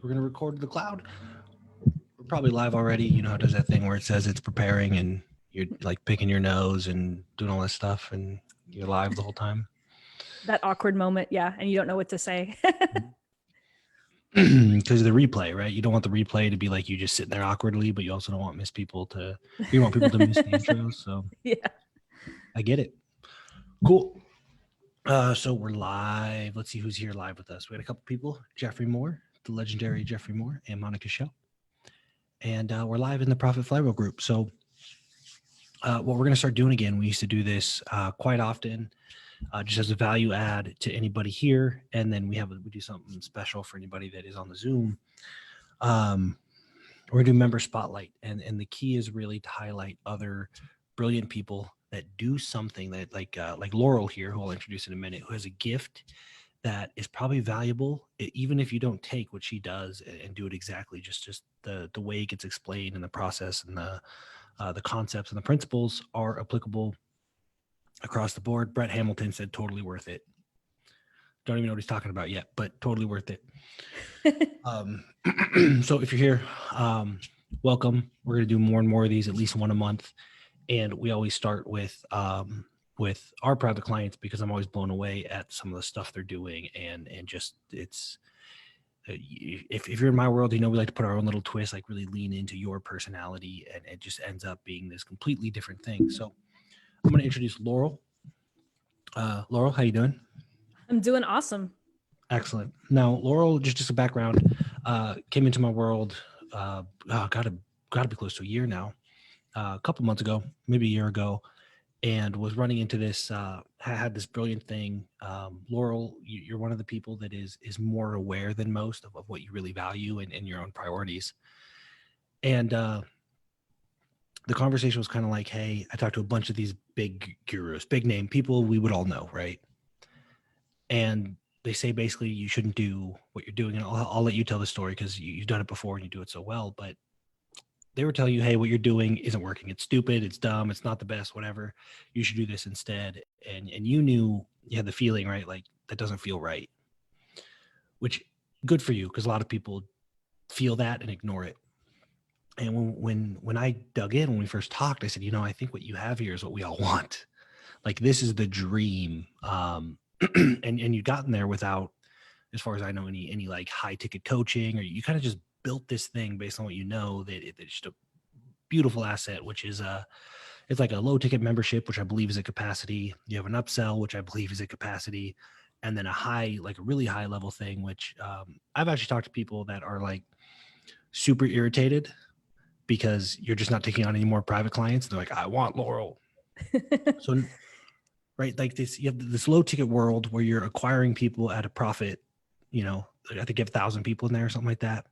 We're going to record to the cloud. We're probably live already. You know how it does that thing where it says it's preparing and you're like picking your nose and doing all that stuff and you're live the whole time. That awkward moment. Yeah. And you don't know what to say. Because the replay, right? You don't want the replay to be like you just sitting there awkwardly, but you also don't want people to miss the intro. So yeah, I get it. Cool. So we're live. Let's see who's here live with us. We had a couple people, Jeffrey Moore, the legendary Jeffrey Moore, and Monica Shell. And we're live in the Profit Flywheel group. So what we're going to start doing again, we used to do this quite often, just as a value add to anybody here. And then we do something special for anybody that is on the Zoom. We're going to do member spotlight. And the key is really to highlight other brilliant people that do something that like Laurel here, who I'll introduce in a minute, who has a gift that is probably valuable, even if you don't take what she does and do it exactly, just the way it gets explained and the process and the concepts and the principles are applicable across the board. Brett Hamilton said totally worth it. Don't even know what he's talking about yet, but totally worth it. So if you're here, welcome. We're going to do more and more of these, at least one a month. And we always start with our private clients because I'm always blown away at some of the stuff they're doing. And just it's, if you're in my world, you know, we like to put our own little twist, like really lean into your personality, and it just ends up being this completely different thing. So I'm going to introduce Laurel. Laurel, how you doing? I'm doing awesome. Excellent. Now, Laurel, just a background, came into my world, gotta be close to a year now, a couple months ago, maybe a year ago, and was running into this, had this brilliant thing. Laurel, you're one of the people that is more aware than most of what you really value and your own priorities. And the conversation was kind of like, hey, I talked to a bunch of these big gurus, big name people we would all know, right? And they say basically you shouldn't do what you're doing. And I'll let you tell the story because you've done it before and you do it so well. But they were telling you, hey, what you're doing isn't working. It's stupid. It's dumb. It's not the best, whatever. You should do this instead. And you knew, you had the feeling, right? Like that doesn't feel right, which good for you. Because a lot of people feel that and ignore it. And when I dug in, when we first talked, I said, you know, I think what you have here is what we all want. Like this is the dream. And you've gotten there without, as far as I know, any like high ticket coaching, or you kind of just built this thing based on what you know, that it's just a beautiful asset, which is it's like a low ticket membership, which I believe is a capacity. You have an upsell, which I believe is a capacity, and then a high, like a really high level thing, which I've actually talked to people that are like super irritated because you're just not taking on any more private clients. They're like, I want Laurel. So, right, like this, you have this low ticket world where you're acquiring people at a profit, you know, I think you have 1,000 people in there or something like that.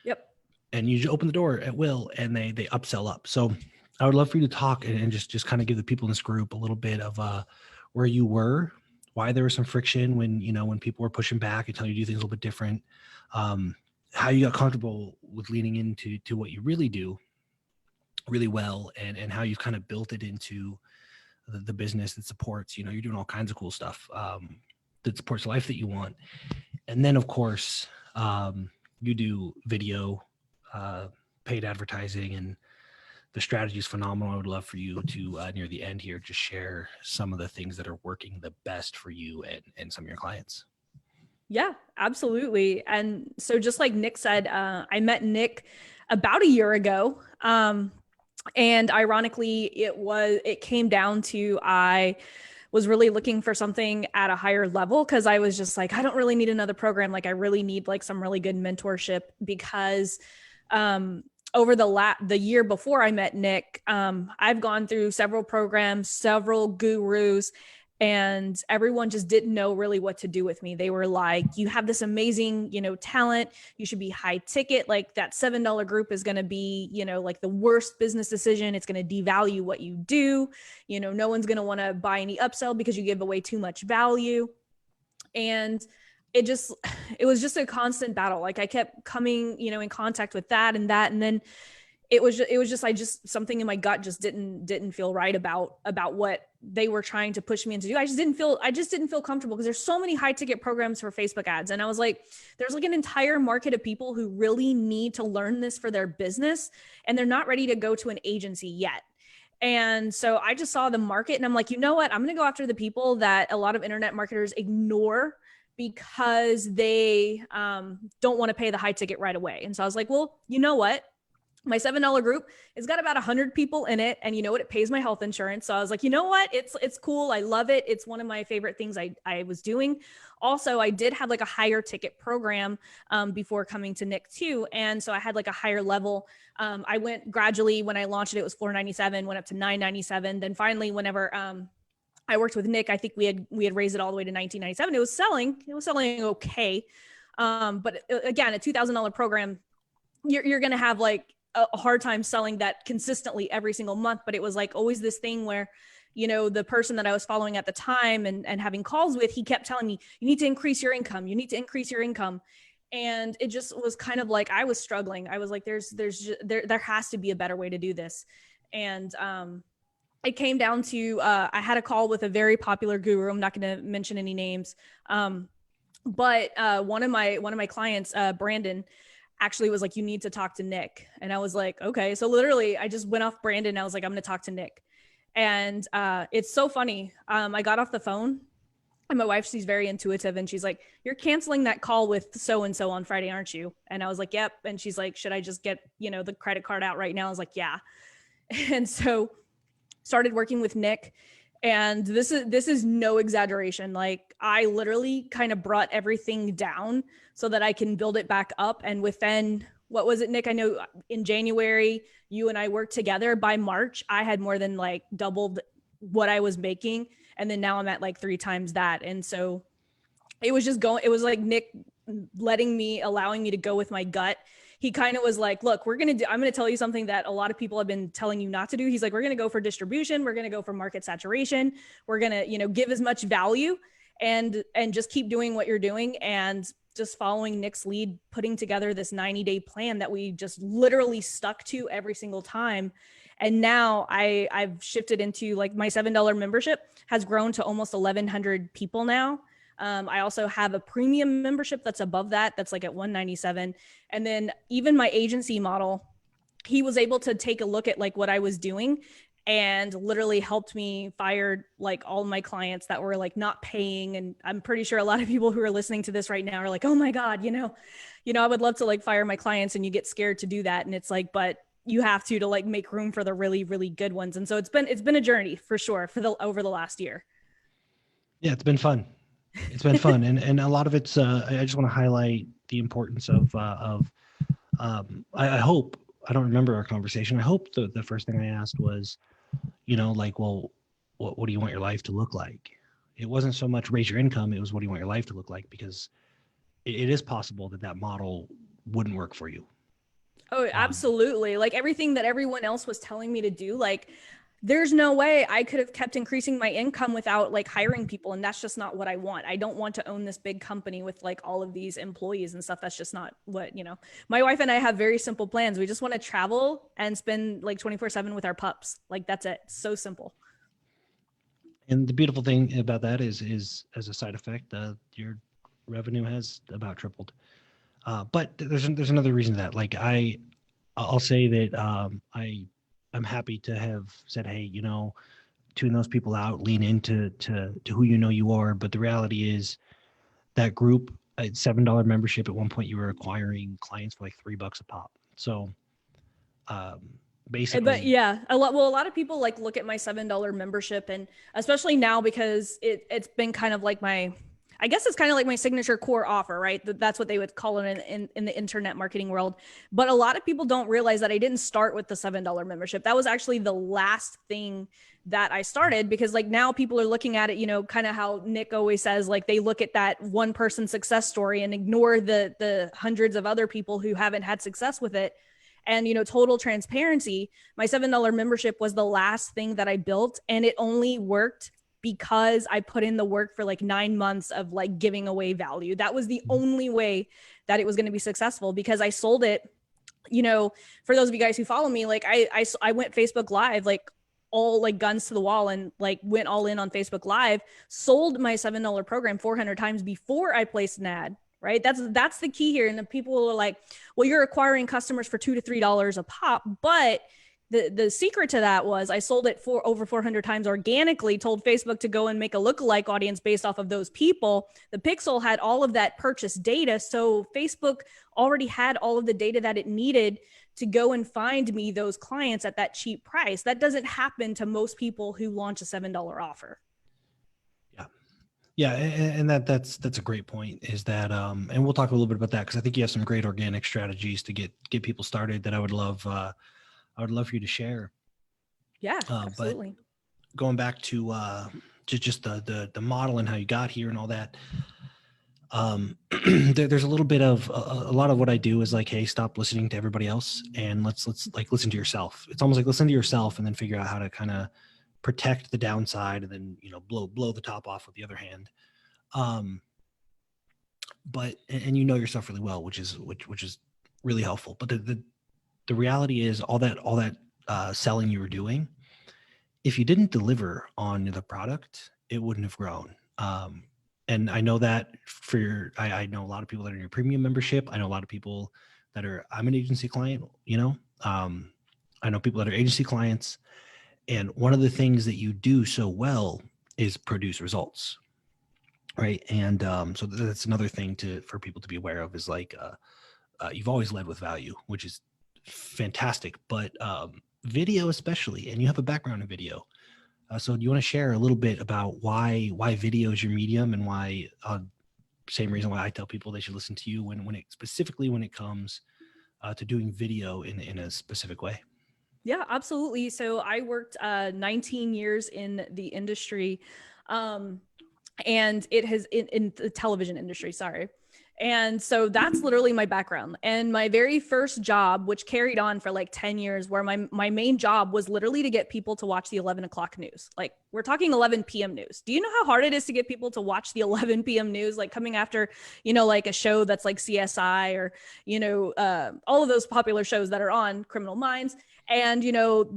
Yep. And you just open the door at will and they upsell up. So I would love for you to talk and just kind of give the people in this group a little bit of where you were, why there was some friction when people were pushing back and telling you to do things a little bit different, how you got comfortable with leaning into what you really do really well, and how you've kind of built it into the business that supports, you're doing all kinds of cool stuff that supports the life that you want. And then of course, you do video, paid advertising, and the strategy is phenomenal. I would love for you to, near the end here, just share some of the things that are working the best for you and some of your clients. Yeah, absolutely. And so just like Nick said, I met Nick about a year ago. And ironically, it came down to, I was really looking for something at a higher level because I was just like, I don't really need another program. Like I really need like some really good mentorship because over the year before I met Nick, I've gone through several programs, several gurus, and everyone just didn't know really what to do with me. They were like, you have this amazing, talent. You should be high ticket. Like that $7 group is going to be, like the worst business decision. It's going to devalue what you do. No one's going to want to buy any upsell because you give away too much value. And it was just a constant battle. Like I kept coming, in contact with that. And then it was just something in my gut just didn't feel right about what they were trying to push me into do. I just didn't feel comfortable because there's so many high ticket programs for Facebook ads. And I was like, there's like an entire market of people who really need to learn this for their business, and they're not ready to go to an agency yet. And so I just saw the market and I'm like, you know what? I'm going to go after the people that a lot of internet marketers ignore because they don't want to pay the high ticket right away. And so I was like, well, you know what? My $7 group has got about 100 people in it. And you know what? It pays my health insurance. So I was like, you know what? It's cool. I love it. It's one of my favorite things I was doing. Also, I did have like a higher ticket program before coming to Nick too. And so I had like a higher level. I went gradually when I launched it, it was $497, went up to $997. Then finally, whenever I worked with Nick, I think we had raised it all the way to $1997. It was selling okay. But again, a $2,000 program, you're going to have like a hard time selling that consistently every single month. But it was like always this thing where, you know, the person that I was following at the time and having calls with, he kept telling me, you need to increase your income. You need to increase your income. And it just was kind of like, I was struggling. I was like, there has to be a better way to do this. And, it came down to, I had a call with a very popular guru. I'm not going to mention any names. But one of my clients, Brandon, actually was like, you need to talk to Nick. And I was like, okay. So literally I just went off Brandon. I was like, I'm going to talk to Nick. And it's so funny. I got off the phone and my wife, she's very intuitive. And she's like, you're canceling that call with so-and-so on Friday, aren't you? And I was like, yep. And she's like, should I just get, you know, the credit card out right now? I was like, yeah. And so started working with Nick. And this is no exaggeration. Like I literally kind of brought everything down so that I can build it back up. And within, what was it, Nick? I know in January, you and I worked together. By March, I had more than like doubled what I was making. And then now I'm at like 3 times that. And so it was like Nick allowing me to go with my gut. He kind of was like, look, I'm going to tell you something that a lot of people have been telling you not to do. He's like, we're going to go for distribution. We're going to go for market saturation. We're going to, you know, give as much value and just keep doing what you're doing. And just following Nick's lead, putting together this 90-day plan that we just literally stuck to every single time. And now I've shifted into like my $7 membership has grown to almost 1,100 people now. I also have a premium membership that's above that. That's like at $197. And then even my agency model, he was able to take a look at like what I was doing and literally helped me fire like all my clients that were like not paying. And I'm pretty sure a lot of people who are listening to this right now are like, oh my God, you know, I would love to like fire my clients, and you get scared to do that. And it's like, but you have to like make room for the really, really good ones. And so it's been a journey for sure over the last year. Yeah, it's been fun. It's been fun. And a lot of it's, I just want to highlight the importance of I hope, I don't remember our conversation. I hope the first thing I asked was, you know, like, well, what do you want your life to look like? It wasn't so much raise your income. It was, what do you want your life to look like? Because it is possible that model wouldn't work for you. Oh, absolutely. Like everything that everyone else was telling me to do, like there's no way I could have kept increasing my income without like hiring people. And that's just not what I want. I don't want to own this big company with like all of these employees and stuff. That's just not what, you know, my wife and I have very simple plans. We just want to travel and spend like 24/7 with our pups. Like that's it. So simple. And the beautiful thing about that is as a side effect, your revenue has about tripled. But there's another reason to that. Like I'll say that I'm happy to have said, hey, you know, tune those people out, lean into to who you know you are. But the reality is that group at $7 membership, at one point you were acquiring clients for like $3 a pop. So basically, but yeah, a lot of people like look at my $7 membership, and especially now because it's been kind of like I guess it's kind of like my signature core offer, right? That's what they would call it in the internet marketing world. But a lot of people don't realize that I didn't start with the $7 membership. That was actually the last thing that I started, because like now people are looking at it, you know, kind of how Nick always says, like they look at that one person success story and ignore the hundreds of other people who haven't had success with it. And, you know, total transparency, my $7 membership was the last thing that I built, and it only worked because I put in the work for like 9 months of like giving away value. That was the only way that it was going to be successful, because I sold it, you know, for those of you guys who follow me, like I went Facebook Live like all like guns to the wall and like went all in on Facebook Live, sold my $7 program 400 times before I placed an ad. Right. That's the key here. And the people are like, well, you're acquiring customers for $2 to $3 a pop. But the secret to that was I sold it for over 400 times organically, told Facebook to go and make a lookalike audience based off of those people. The Pixel had all of that purchase data. So Facebook already had all of the data that it needed to go and find me those clients at that cheap price. That doesn't happen to most people who launch a $7 offer. Yeah, and that's a great point. Is that and we'll talk a little bit about that because I think you have some great organic strategies to get people started that I would love for you to share. Yeah, absolutely. But going back to just the model and how you got here and all that, there's a little bit of a lot of what I do is like, hey, stop listening to everybody else and let's like listen to yourself. It's almost like listen to yourself and then figure out how to kind of protect the downside and then, blow the top off with the other hand. But you know yourself really well, which is really helpful. But the reality is all that selling you were doing, if you didn't deliver on the product, it wouldn't have grown. And I know that I know a lot of people that are in your premium membership. I know a lot of people that I'm an agency client, I know people that are agency clients. And one of the things that you do so well is produce results, right? And so that's another thing for people to be aware of is like you've always led with value, which is fantastic. But video especially, and you have a background in video. So do you want to share a little bit about why video is your medium and why same reason why I tell people they should listen to you when it comes to doing video in a specific way? Yeah, absolutely. So I worked 19 years in the industry, and it has in the television industry, sorry. And so that's literally my background. And my very first job, which carried on for like 10 years, where my main job was literally to get people to watch the 11 o'clock news. Like we're talking 11 p.m. news. Do you know how hard it is to get people to watch the 11 p.m. news? Like coming after, like a show that's like CSI or, all of those popular shows that are on Criminal Minds. And,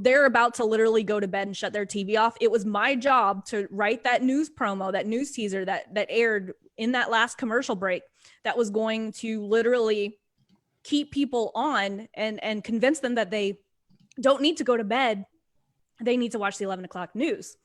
they're about to literally go to bed and shut their TV off. It was my job to write that news promo, that news teaser that aired in that last commercial break that was going to literally keep people on and convince them that they don't need to go to bed. They need to watch the 11 o'clock news.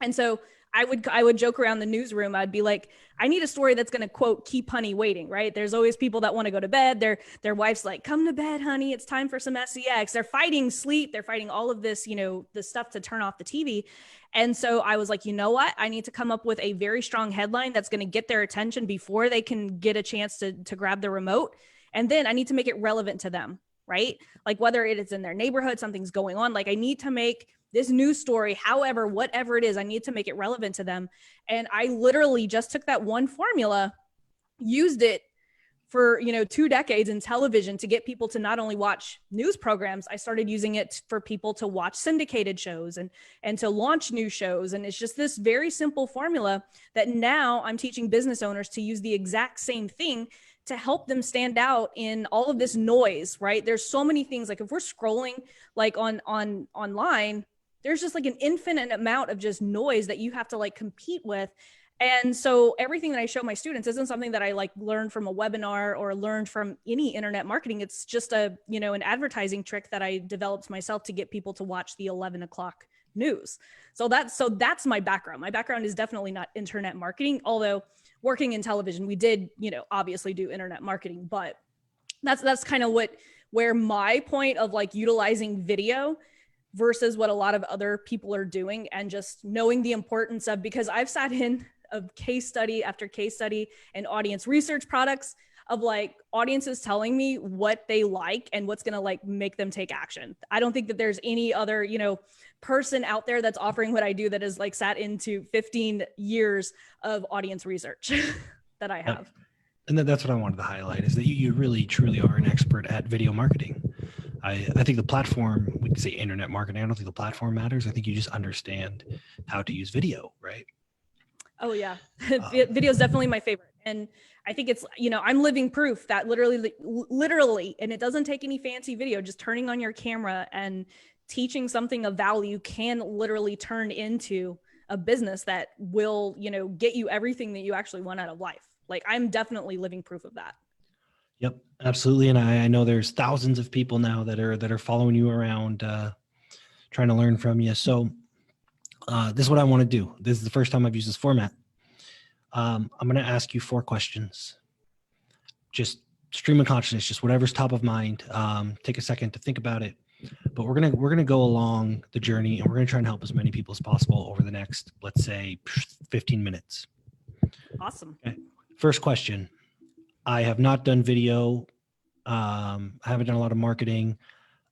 And so I would joke around the newsroom. I'd be like, I need a story that's going to quote, keep honey waiting, right? There's always people that want to go to bed. Their wife's like, come to bed, honey. It's time for some sex. They're fighting sleep. They're fighting all of this, the stuff to turn off the TV. And so I was like, you know what? I need to come up with a very strong headline that's going to get their attention before they can get a chance to grab the remote. And then I need to make it relevant to them, right? Like whether it is in their neighborhood, something's going on. Like I need to make this news story, however, whatever it is, I need to make it relevant to them. And I literally just took that one formula, used it for, 2 decades in television to get people to not only watch news programs, I started using it for people to watch syndicated shows and to launch new shows. And it's just this very simple formula that now I'm teaching business owners to use the exact same thing to help them stand out in all of this noise, right? There's so many things, like if we're scrolling like online, there's just like an infinite amount of just noise that you have to like compete with. And so everything that I show my students isn't something that I like learned from a webinar or learned from any internet marketing. It's just an advertising trick that I developed myself to get people to watch the 11 o'clock news. So that's my background. My background is definitely not internet marketing, although working in television, we did, obviously do internet marketing, but that's kind of where my point of like utilizing video versus what a lot of other people are doing and just knowing the importance of, because I've sat in of case study after case study and audience research products of like audiences telling me what they like and what's going to like make them take action. I don't think that there's any other, person out there that's offering what I do that has like sat into 15 years of audience research that I have. And that's what I wanted to highlight is that you really truly are an expert at video marketing. I think the platform, we can say internet marketing, I don't think the platform matters. I think you just understand how to use video, right? Oh yeah. Video is definitely my favorite. And I think it's, I'm living proof that literally, and it doesn't take any fancy video, just turning on your camera and teaching something of value can literally turn into a business that will, get you everything that you actually want out of life. Like, I'm definitely living proof of that. Yep, absolutely. And I know there's thousands of people now that are following you around, trying to learn from you. So this is what I want to do. This is the first time I've used this format. I'm going to ask you 4 questions. Just stream of consciousness, just whatever's top of mind. Take a second to think about it. But we're gonna go along the journey, and we're gonna try and help as many people as possible over the next, let's say, 15 minutes. Awesome. Okay. First question. I have not done video. I haven't done a lot of marketing.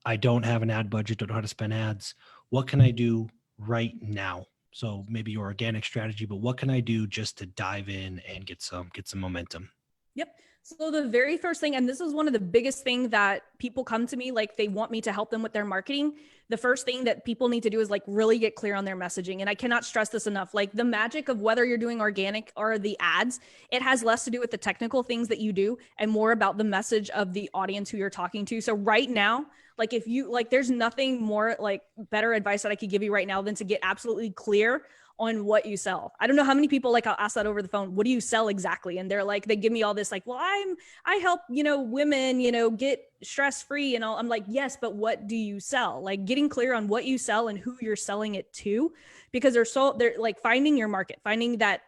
I don't have an ad budget. Don't know how to spend ads. What can I do right now? So maybe your organic strategy, but what can I do just to dive in and get some momentum? Yep. So the very first thing, and this is one of the biggest things that people come to me, like they want me to help them with their marketing. The first thing that people need to do is like really get clear on their messaging. And I cannot stress this enough. Like the magic of whether you're doing organic or the ads, it has less to do with the technical things that you do and more about the message of the audience who you're talking to. So right now, like if you like, there's nothing more like better advice that I could give you right now than to get absolutely clear on what you sell. I don't know how many people, like I'll ask that over the phone, what do you sell exactly? And they're like, they give me all this like, well, I help, women, get stress-free and all. I'm like, yes, but what do you sell? Like getting clear on what you sell and who you're selling it to, because they're like finding your market, finding that,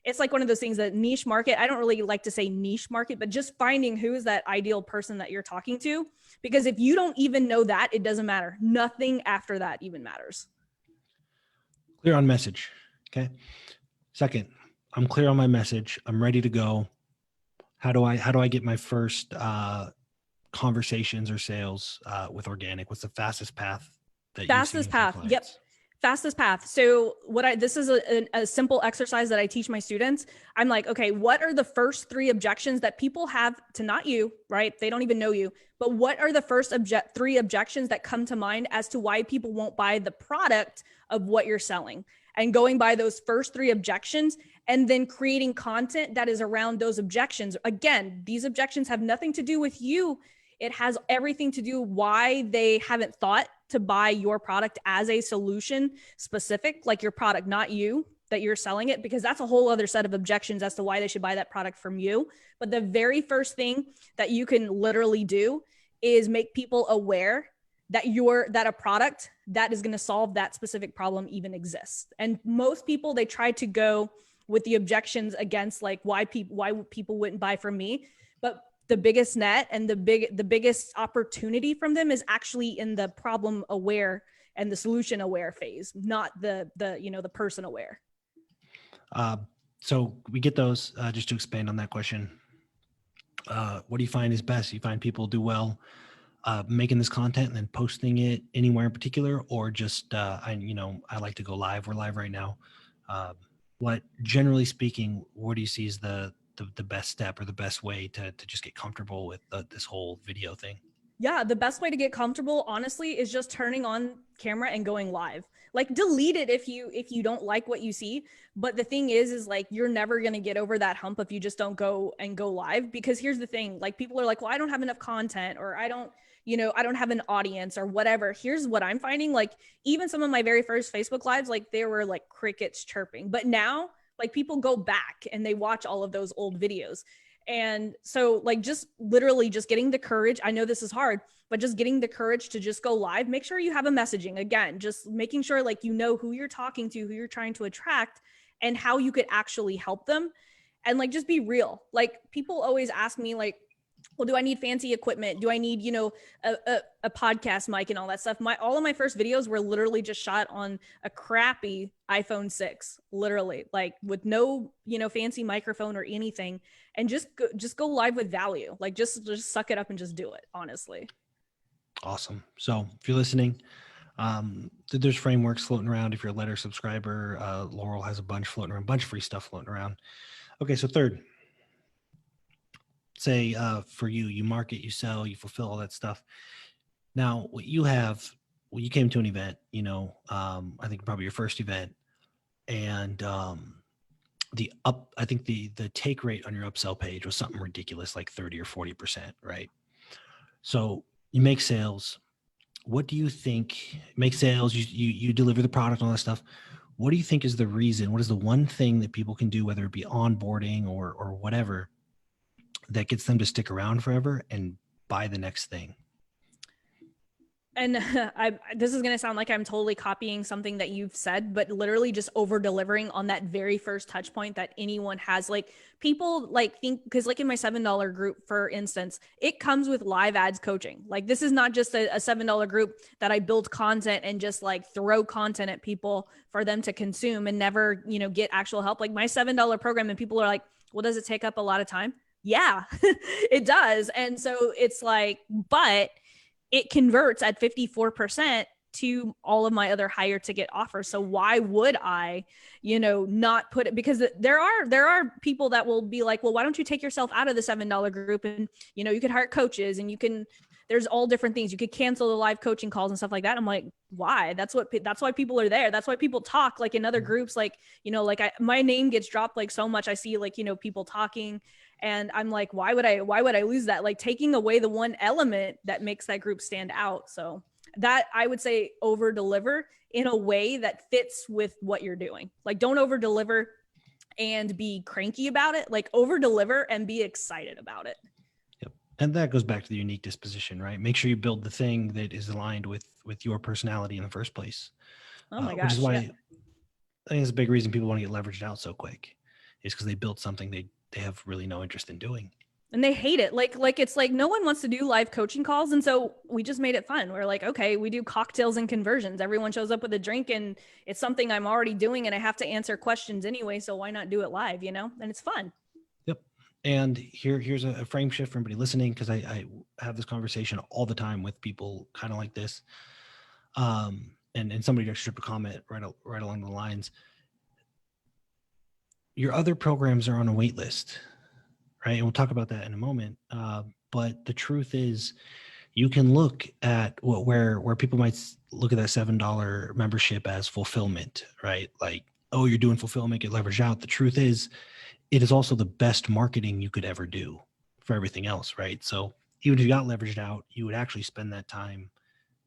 it's like one of those things that niche market. I don't really like to say niche market, but just finding who is that ideal person that you're talking to. Because if you don't even know that, it doesn't matter. Nothing after that even matters. Clear on message. Okay. Second, I'm clear on my message. I'm ready to go. How do I get my first conversations or sales with organic? What's the fastest path that fastest path? Yep. Fastest path. So this is a simple exercise that I teach my students. I'm like, okay, what are the first 3 objections that people have to not you, right? They don't even know you, but what are the first 3 objections that come to mind as to why people won't buy the product of what you're selling? And going by those first 3 objections and then creating content that is around those objections. Again, these objections have nothing to do with you. It has everything to do why they haven't thought to buy your product as a solution specific, like your product, not you, that you're selling it, because that's a whole other set of objections as to why they should buy that product from you. But the very first thing that you can literally do is make people aware that a product that is going to solve that specific problem even exists. And most people, they try to go with the objections against like why people wouldn't buy from me. But the biggest net and the biggest opportunity from them is actually in the problem aware and the solution aware phase, not the person aware. So we get those, just to expand on that question. What do you find is best? You find people do well making this content and then posting it anywhere in particular, or just I like to go live. We're live right now. What, generally speaking, what do you see as the best step or the best way to just get comfortable with this whole video thing? Yeah, the best way to get comfortable, honestly, is just turning on camera and going live. Like delete it if you don't like what you see. But the thing is like you're never going to get over that hump if you just don't go live. Because here's the thing, like people are like, well, I don't have enough content, or I don't have an audience or whatever. Here's what I'm finding. Like even some of my very first Facebook lives, like there were like crickets chirping, but now like people go back and they watch all of those old videos. And so like just literally just getting the courage. I know this is hard, but just getting the courage to just go live. Make sure you have a messaging. Again, just making sure like you know who you're talking to, who you're trying to attract, and how you could actually help them. And like just be real. Like people always ask me like, well, do I need fancy equipment? Do I need, a podcast mic and all that stuff? All of my first videos were literally just shot on a crappy iPhone 6, literally, like with no, fancy microphone or anything, and just go live with value. Like just suck it up and just do it, honestly. Awesome. So if you're listening, there's frameworks floating around. If you're a letter subscriber, Laurel has a bunch floating around, a bunch of free stuff floating around. Okay. So third, say for you market, you sell, you fulfill all that stuff. Now what you have, you came to an event, I think probably your first event, and I think the take rate on your upsell page was something ridiculous, like 30 or 40%, right? So you make sales, what do you think make sales? You deliver the product and all that stuff. What do you think is the reason? What is the one thing that people can do, whether it be onboarding or whatever, that gets them to stick around forever and buy the next thing? And this is going to sound like I'm totally copying something that you've said, but literally just over delivering on that very first touch point that anyone has. Like people like think, because like in my $7 group, for instance, it comes with live ads coaching. Like this is not just a $7 group that I build content and just like throw content at people for them to consume and never, get actual help. Like my $7 program, and people are like, well, does it take up a lot of time? Yeah, it does. And so it's like, but it converts at 54% to all of my other higher ticket offers. So why would I, not put it? Because there are people that will be like, well, why don't you take yourself out of the $7 group and, you could hire coaches and there's all different things. You could cancel the live coaching calls and stuff like that. I'm like, why? That's why people are there. That's why people talk like in other groups, like, my name gets dropped like so much. I see like, people talking. And I'm like, why would I lose that? Like taking away the one element that makes that group stand out. So that I would say over deliver in a way that fits with what you're doing. Like don't over deliver and be cranky about it. Like over deliver and be excited about it. Yep. And that goes back to the unique disposition, right? Make sure you build the thing that is aligned with your personality in the first place. Oh my gosh. Which is why I think it's a big reason people want to get leveraged out so quick, is because they built something they have really no interest in doing. And they hate it. Like it's like no one wants to do live coaching calls. And so we just made it fun. We're like, okay, we do cocktails and conversions. Everyone shows up with a drink and it's something I'm already doing and I have to answer questions anyway. So why not do it live, and it's fun. Yep. And here's a frame shift for everybody listening, because I have this conversation all the time with people kind of like this. And somebody just stripped a comment right along the lines. Your other programs are on a wait list, right? And we'll talk about that in a moment. But the truth is, you can look at where people might look at that $7 membership as fulfillment, right? Like, oh, you're doing fulfillment, get leveraged out. The truth is, it is also the best marketing you could ever do for everything else, right? So even if you got leveraged out, you would actually spend that time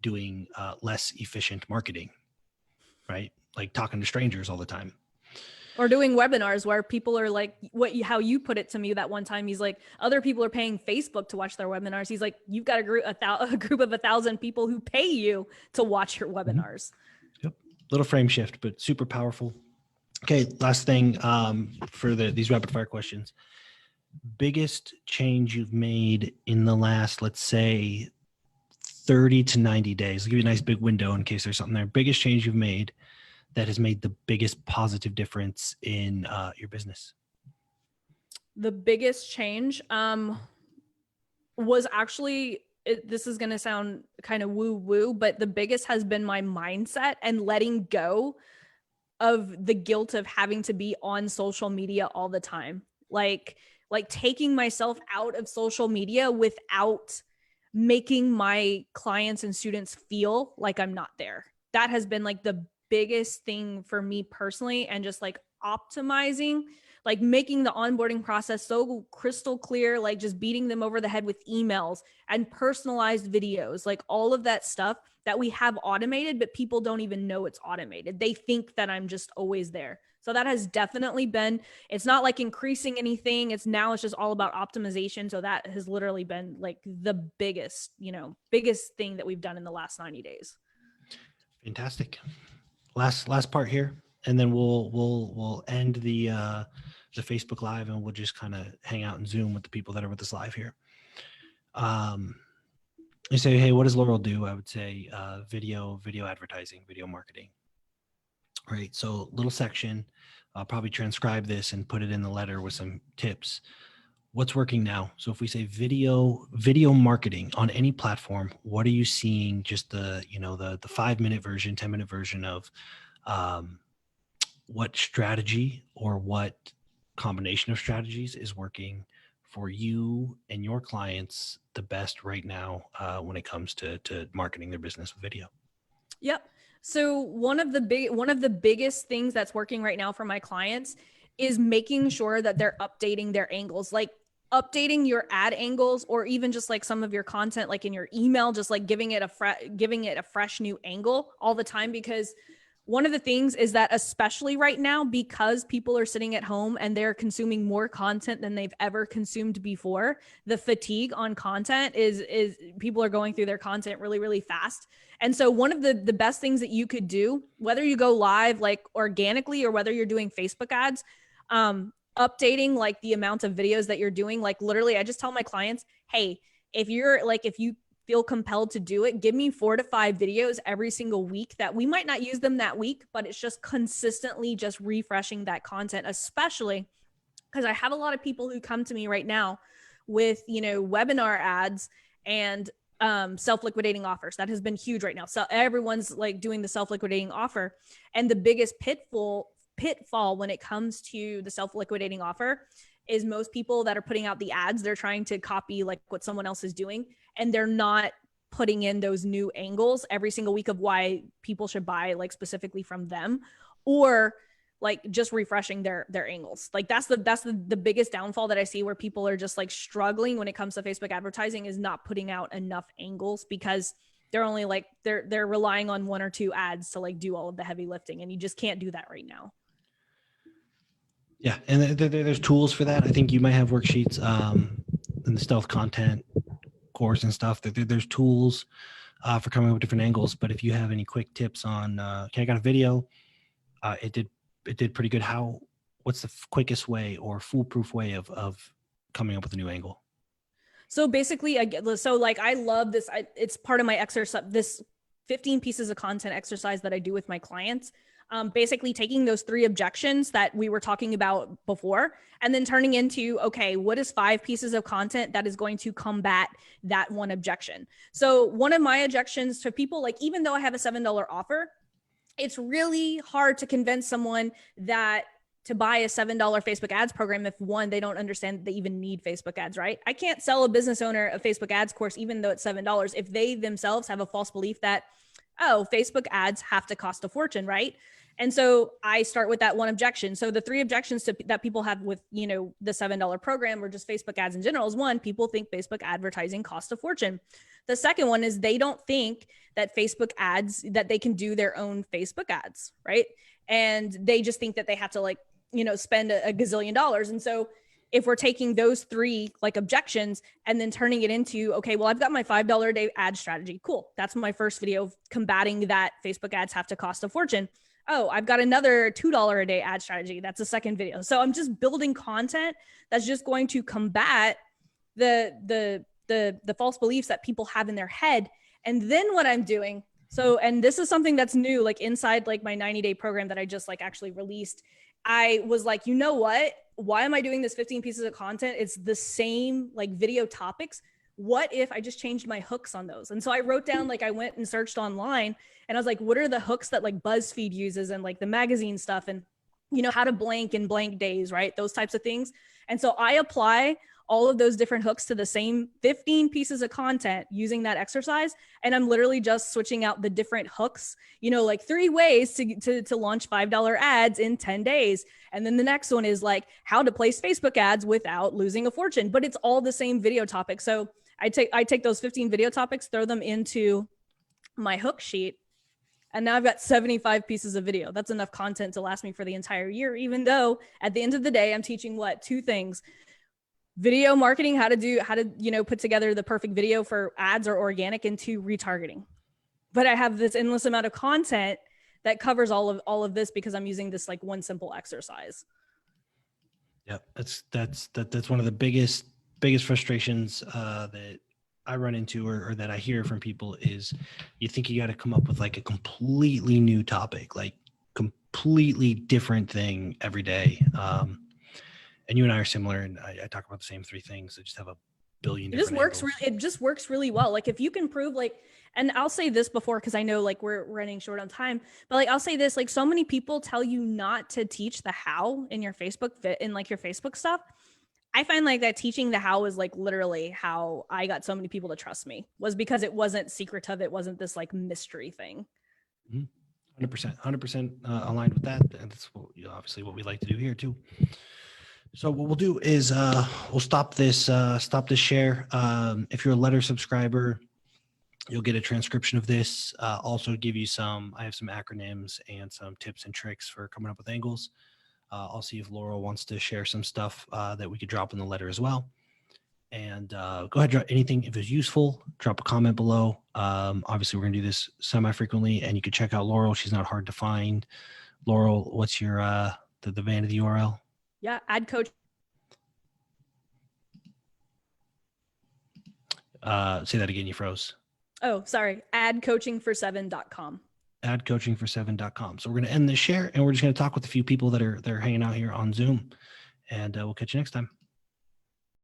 doing less efficient marketing, right? Like talking to strangers all the time. Or doing webinars where people are like, how you put it to me that one time, he's like, other people are paying Facebook to watch their webinars. He's like, you've got a group of 1,000 people who pay you to watch your webinars. Yep. Little frame shift, but super powerful. Okay. Last thing for these rapid fire questions. Biggest change you've made in the last, let's say 30 to 90 days. I'll give you a nice big window in case there's something there. Biggest change you've made that has made the biggest positive difference in your business? The biggest change was actually, this is going to sound kind of woo-woo, but the biggest has been my mindset and letting go of the guilt of having to be on social media all the time. Like taking myself out of social media without making my clients and students feel like I'm not there. That has been like the biggest thing for me personally, and just like optimizing, like making the onboarding process so crystal clear, like just beating them over the head with emails and personalized videos, like all of that stuff that we have automated, but people don't even know it's automated. They think that I'm just always there. So that has definitely been, it's not like increasing anything. It's just all about optimization. So that has literally been like the biggest thing that we've done in the last 90 days. Fantastic. Last part here, and then we'll end the Facebook Live, and we'll just kind of hang out and Zoom with the people that are with us live here. You say, hey, what does Laurel do? I would say video advertising, video marketing. Right. So little section. I'll probably transcribe this and put it in the letter with some tips. What's working now? So if we say video marketing on any platform, what are you seeing? Just the 5-minute version, 10-minute version of what strategy or what combination of strategies is working for you and your clients the best right now when it comes to marketing their business with video? Yep. So one of the biggest things that's working right now for my clients is making sure that they're updating their angles. Like updating your ad angles, or even just like some of your content, like in your email, just like giving it a fresh new angle all the time. Because one of the things is that, especially right now, because people are sitting at home and they're consuming more content than they've ever consumed before, the fatigue on content is people are going through their content really, really fast. And so one of the best things that you could do, whether you go live like organically or whether you're doing Facebook ads, updating like the amount of videos that you're doing. Like literally, I just tell my clients, hey, if you feel compelled to do it, give me 4 to 5 videos every single week that we might not use them that week, but it's just consistently just refreshing that content, especially because I have a lot of people who come to me right now with, webinar ads and self-liquidating offers. That has been huge right now. So everyone's like doing the self-liquidating offer. And the biggest pitfall when it comes to the self-liquidating offer is most people that are putting out the ads, they're trying to copy like what someone else is doing, and they're not putting in those new angles every single week of why people should buy like specifically from them, or like just refreshing their angles. Like that's the biggest downfall that I see, where people are just like struggling when it comes to Facebook advertising, is not putting out enough angles, because they're only like they're relying on 1 or 2 ads to like do all of the heavy lifting, and you just can't do that right now. Yeah, and there's tools for that. I think you might have worksheets in the stealth content course and stuff. There's tools for coming up with different angles. But if you have any quick tips on, okay, I got a video, it did pretty good. What's the quickest way or foolproof way of coming up with a new angle? So basically, I love this. It's part of my exercise, this 15 pieces of content exercise that I do with my clients. Basically taking those 3 objections that we were talking about before, and then turning into, okay, what is 5 pieces of content that is going to combat that one objection? So one of my objections to people, like, even though I have a $7 offer, it's really hard to convince someone that to buy a $7 Facebook ads program if, one, they don't understand that they even need Facebook ads, right? I can't sell a business owner a Facebook ads course, even though it's $7, if they themselves have a false belief that, oh, Facebook ads have to cost a fortune, right? And so I start with that one objection. So the 3 objections that people have with, the $7 program or just Facebook ads in general is, 1, people think Facebook advertising costs a fortune. The second one is they don't think that Facebook ads, that they can do their own Facebook ads, right? And they just think that they have to spend a gazillion dollars. And so if we're taking those 3 like objections and then turning it into, okay, well, I've got my $5 a day ad strategy. Cool. That's my first video combating that Facebook ads have to cost a fortune. Oh, I've got another $2 a day ad strategy. That's a second video. So I'm just building content that's just going to combat the false beliefs that people have in their head. And then what I'm doing, and this is something that's new, like inside like my 90-day program that I just like actually released, I was like, you know what? Why am I doing this 15 pieces of content? It's the same like video topics. What if I just changed my hooks on those? And so I wrote down, like, I went and searched online, and I was like, what are the hooks that like BuzzFeed uses and like the magazine stuff, and how to blank in blank days, right? Those types of things. And so I apply all of those different hooks to the same 15 pieces of content using that exercise. And I'm literally just switching out the different hooks, like 3 ways to launch $5 ads in 10 days. And then the next one is like how to place Facebook ads without losing a fortune, but it's all the same video topic. So I take those 15 video topics, throw them into my hook sheet, and now I've got 75 pieces of video. That's enough content to last me for the entire year, even though at the end of the day, I'm teaching 2 things: video marketing, how to put together the perfect video for ads or organic, and 2, retargeting. But I have this endless amount of content that covers all of this because I'm using this like one simple exercise. Yeah, that's one of the biggest frustrations that I run into or that I hear from people is you think you got to come up with like a completely new topic, like completely different thing every day. And you and I are similar, and I talk about the same 3 things. I just have a billion. It just works really well. Like if you can prove and I'll say this before, because I know like we're running short on time, but like I'll say this, like so many people tell you not to teach the how in your Facebook in like your Facebook stuff. I find like that teaching the how is like literally how I got so many people to trust me, was because it wasn't secretive. It wasn't this like mystery thing. 100% aligned with that. And that's obviously what we like to do here too. So what we'll do is we'll stop this share. If you're a letter subscriber, you'll get a transcription of this. Also give you I have some acronyms and some tips and tricks for coming up with angles. I'll see if Laurel wants to share some stuff that we could drop in the letter as well. And go ahead, drop anything. If it's useful, drop a comment below. Obviously, we're going to do this semi-frequently, and you can check out Laurel. She's not hard to find. Laurel, what's your the vanity URL? Yeah, add coach. Say that again, you froze. Oh, sorry. Addcoachingfor7.com. Addcoachingfor7.com. So we're going to end this share, and we're just going to talk with a few people that are hanging out here on Zoom, and we'll catch you next time.